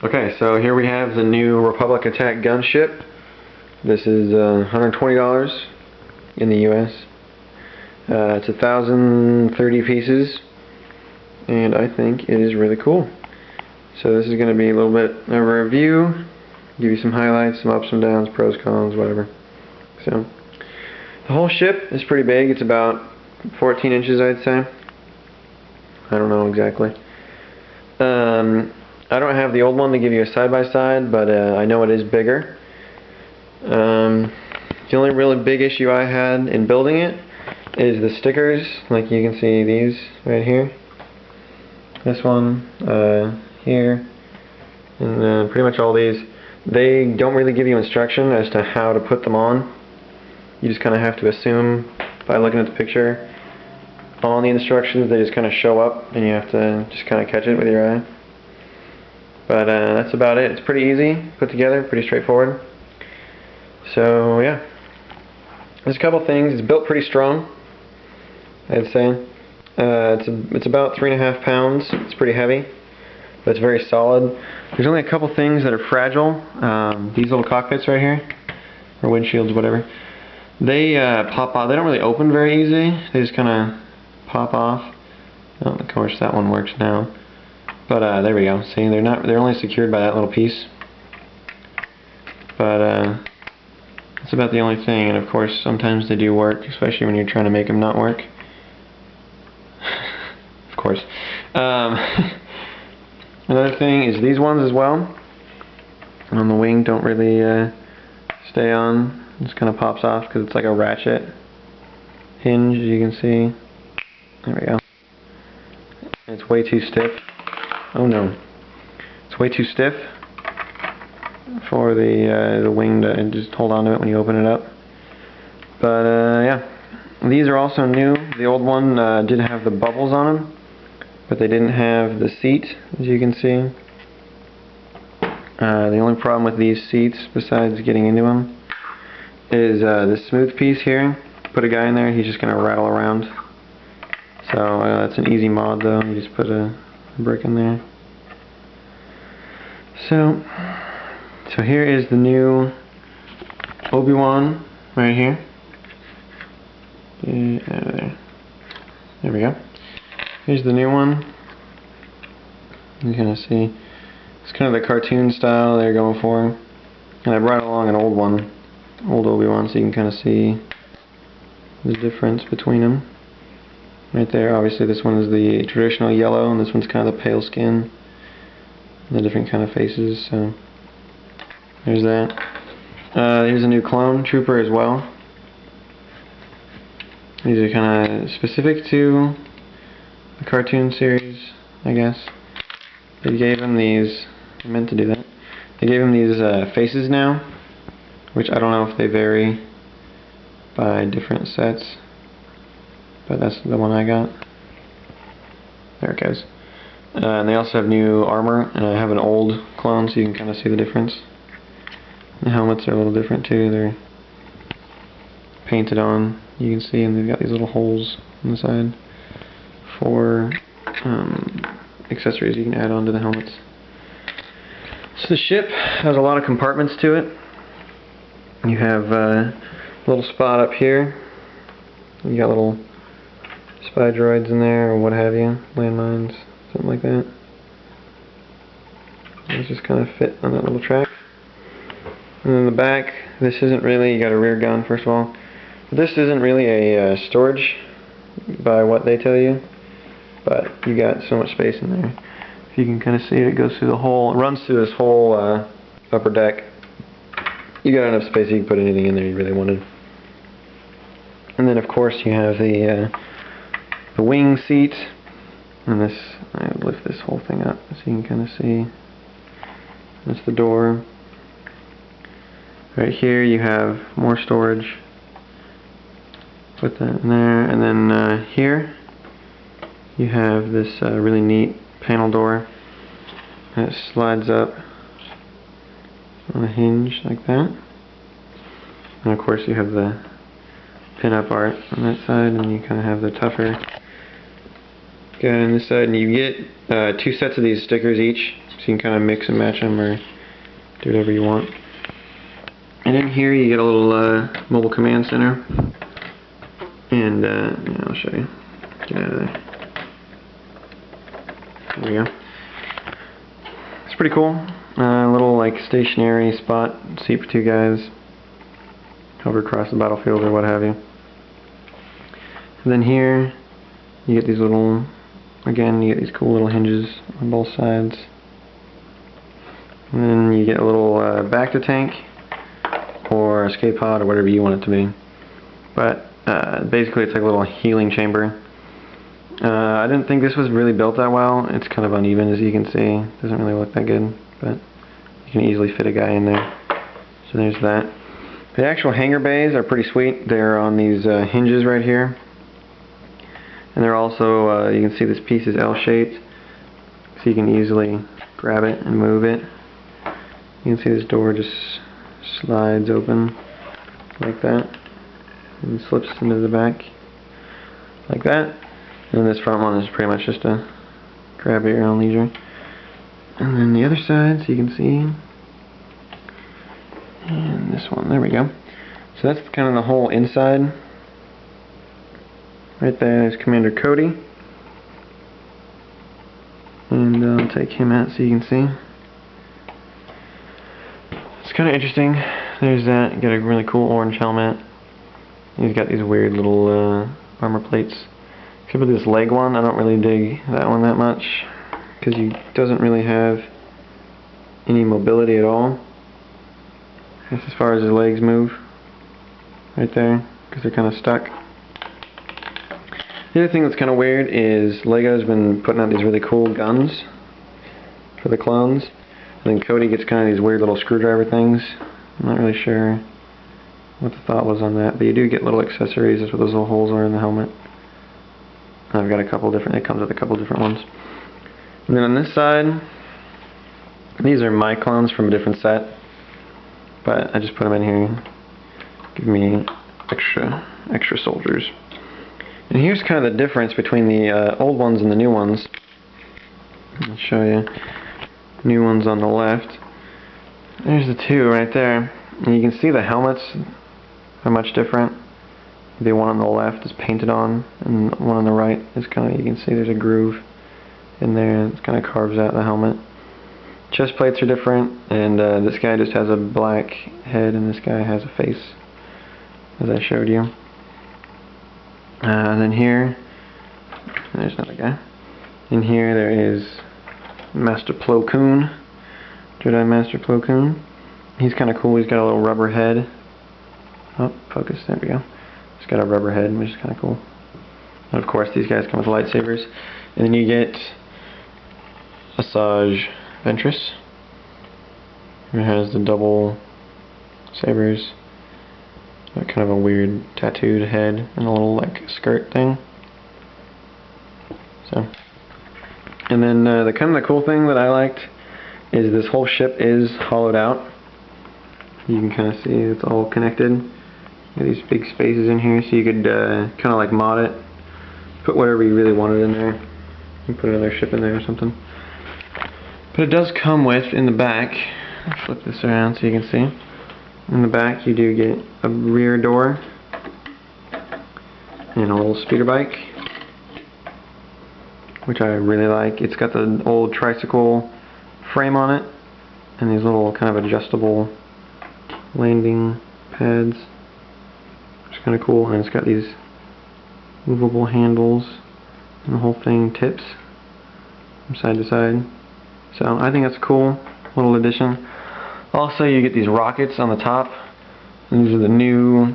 Okay, so here we have the new Republic Attack Gunship. This is $120 in the US. It's 1,030 pieces, and I think it is really cool. So this is going to be a little bit of a review, give you some highlights, some ups and downs, pros, cons, whatever. So the whole ship is pretty big. It's about 14 inches, I'd say. I don't know exactly. I don't have the old one to give you a side-by-side, but I know it is bigger. The only really big issue I had in building it is the stickers. Like you can see these right here. This one, here, and pretty much all these. They don't really give you instruction as to how to put them on. You just kind of have to assume by looking at the picture. On the instructions, they just kind of show up, and you have to just kind of catch it with your eye. But that's about it. It's pretty easy, put together, pretty straightforward. So yeah, there's a couple things. It's built pretty strong, I'd say. It's about 3.5 pounds. It's pretty heavy, but it's very solid. There's only a couple things that are fragile. These little cockpits right here, or windshields, whatever. They pop off. They don't really open very easy. They just kind of pop off. Oh, of course that one works now. But there we go. See, they're only secured by that little piece. But that's about the only thing. And of course, sometimes they do work, especially when you're trying to make them not work. Of course. Another thing is these ones as well. On the wing, don't really stay on. It just kind of pops off because it's like a ratchet hinge, as you can see. There we go. It's way too stiff. Oh no. It's way too stiff for the wing to just hold on to it when you open it up. But yeah. These are also new. The old one did have the bubbles on them, but they didn't have the seat, as you can see. The only problem with these seats, besides getting into them, is this smooth piece here. Put a guy in there, he's just going to rattle around. So that's an easy mod though. You just put a brick in there. So here is the new Obi-Wan right here. There we go. Here's the new one. You kind of see it's kind of the cartoon style they're going for. And I brought along an old one, old Obi-Wan, so you can kind of see the difference between them. Right there, obviously this one is the traditional yellow, and this one's kind of the pale skin. And the different kind of faces, so there's that. Here's a new clone trooper as well. These are kind of specific to the cartoon series, I guess. They gave him these, I meant to do that. They gave him these faces now, which I don't know if they vary by different sets. But that's the one I got. There it goes. And they also have new armor, and I have an old clone, so you can kind of see the difference. The helmets are a little different too. They're painted on, you can see, and they've got these little holes on the side for accessories you can add on to the helmets. So the ship has a lot of compartments to it. You have a little spot up here. You got little spy droids in there, or what have you, landmines, something like that. Those just kind of fit on that little track. And then the back, this isn't really, you got a rear gun first of all. This isn't really a storage by what they tell you, but you got so much space in there. If you can kind of see it, it goes through the whole, it runs through this whole upper deck. You got enough space you can put anything in there you really wanted. And then of course you have the wing seat, and this, I lift this whole thing up so you can kind of see. That's the door. Right here you have more storage. Put that in there, and then here you have this really neat panel door that slides up on a hinge like that. And of course you have the pin-up art on that side, and you kind of have the tougher guy on this side, and you get 2 sets of these stickers each. So you can kind of mix and match them or do whatever you want. And in here you get a little mobile command center. And yeah, I'll show you. Get out of there. There we go. It's pretty cool. Little like stationary spot, seat for two guys. Hover across the battlefield or what have you. And then here you get these little, again, you get these cool little hinges on both sides. And then you get a little back to tank or escape pod or whatever you want it to be. But basically it's like a little healing chamber. I didn't think this was really built that well. It's kind of uneven, as you can see. Doesn't really look that good, but you can easily fit a guy in there. So there's that. The actual hangar bays are pretty sweet. They're on these hinges right here. And they're also, you can see this piece is L-shaped, so you can easily grab it and move it. You can see this door just slides open like that and slips into the back like that. And this front one is pretty much just a grab at your own leisure. And then the other side, so you can see, and this one, there we go. So that's kind of the whole inside. Right there is Commander Cody. And I'll take him out so you can see. It's kind of interesting. There's that. You got a really cool orange helmet. He's got these weird little armor plates. Except for this leg one, I don't really dig that one that much, because he doesn't really have any mobility at all. That's as far as his legs move. Right there, because they're kind of stuck. The other thing that's kind of weird is LEGO's been putting out these really cool guns for the clones. And then Cody gets kind of these weird little screwdriver things. I'm not really sure what the thought was on that, but you do get little accessories. That's what those little holes are in the helmet. I've got a couple different, it comes with a couple different ones. And then on this side, these are my clones from a different set, but I just put them in here. Give me extra soldiers. And here's kind of the difference between the old ones and the new ones. I'll show you. New ones on the left. There's the two right there. And you can see the helmets are much different. The one on the left is painted on, and the one on the right is kind of, you can see there's a groove in there, and it kind of carves out the helmet. Chest plates are different, and this guy just has a black head, and this guy has a face, as I showed you. And then here, there's another guy. In here there is Master Plo Koon, Jedi Master Plo Koon. He's kind of cool. He's got a little rubber head. Oh, focus. There we go. He's got a rubber head, which is kind of cool. And of course, these guys come with lightsabers. And then you get Asajj Ventress, who has the double sabers. Kind of a weird tattooed head and a little like skirt thing. So, and then the kind of the cool thing that I liked is this whole ship is hollowed out. You can kind of see it's all connected. These big spaces in here, so you could kind of like mod it, put whatever you really wanted in there. You can put another ship in there or something. But it does come with, in the back, I'll flip this around so you can see. In the back you do get a rear door and a little speeder bike, which I really like. It's got the old tricycle frame on it and these little kind of adjustable landing pads. It's kind of cool, and it's got these movable handles and the whole thing tips from side to side. So I think that's a cool little addition. Also, you get these rockets on the top. And these are the new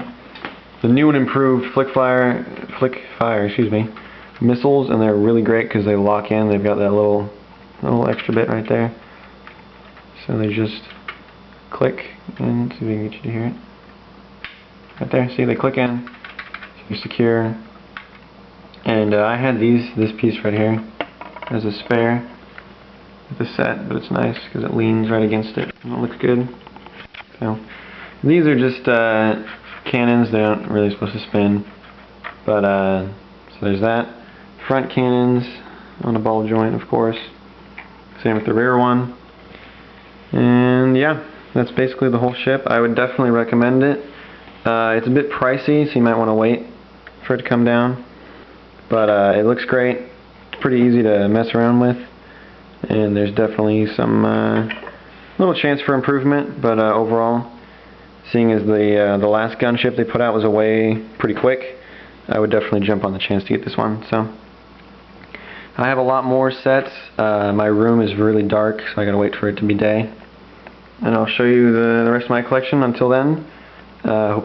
and improved flick-fire, missiles, and they're really great because they lock in. They've got that little extra bit right there. So they just click in. See if we can get you to hear it. Right there. See, they click in. So you're secure. And I had this piece right here as a spare. The set, but it's nice because it leans right against it and it looks good. So these are just cannons. They aren't really supposed to spin, but so there's that. Front cannons on a ball joint, of course. Same with the rear one. And yeah, that's basically the whole ship. I would definitely recommend it. It's a bit pricey, so you might want to wait for it to come down. But it looks great. It's pretty easy to mess around with. And there's definitely some little chance for improvement. But overall, seeing as the last gunship they put out was away pretty quick, I would definitely jump on the chance to get this one. So I have a lot more sets. My room is really dark, so I gotta wait for it to be day. And I'll show you the rest of my collection. Until then, hope you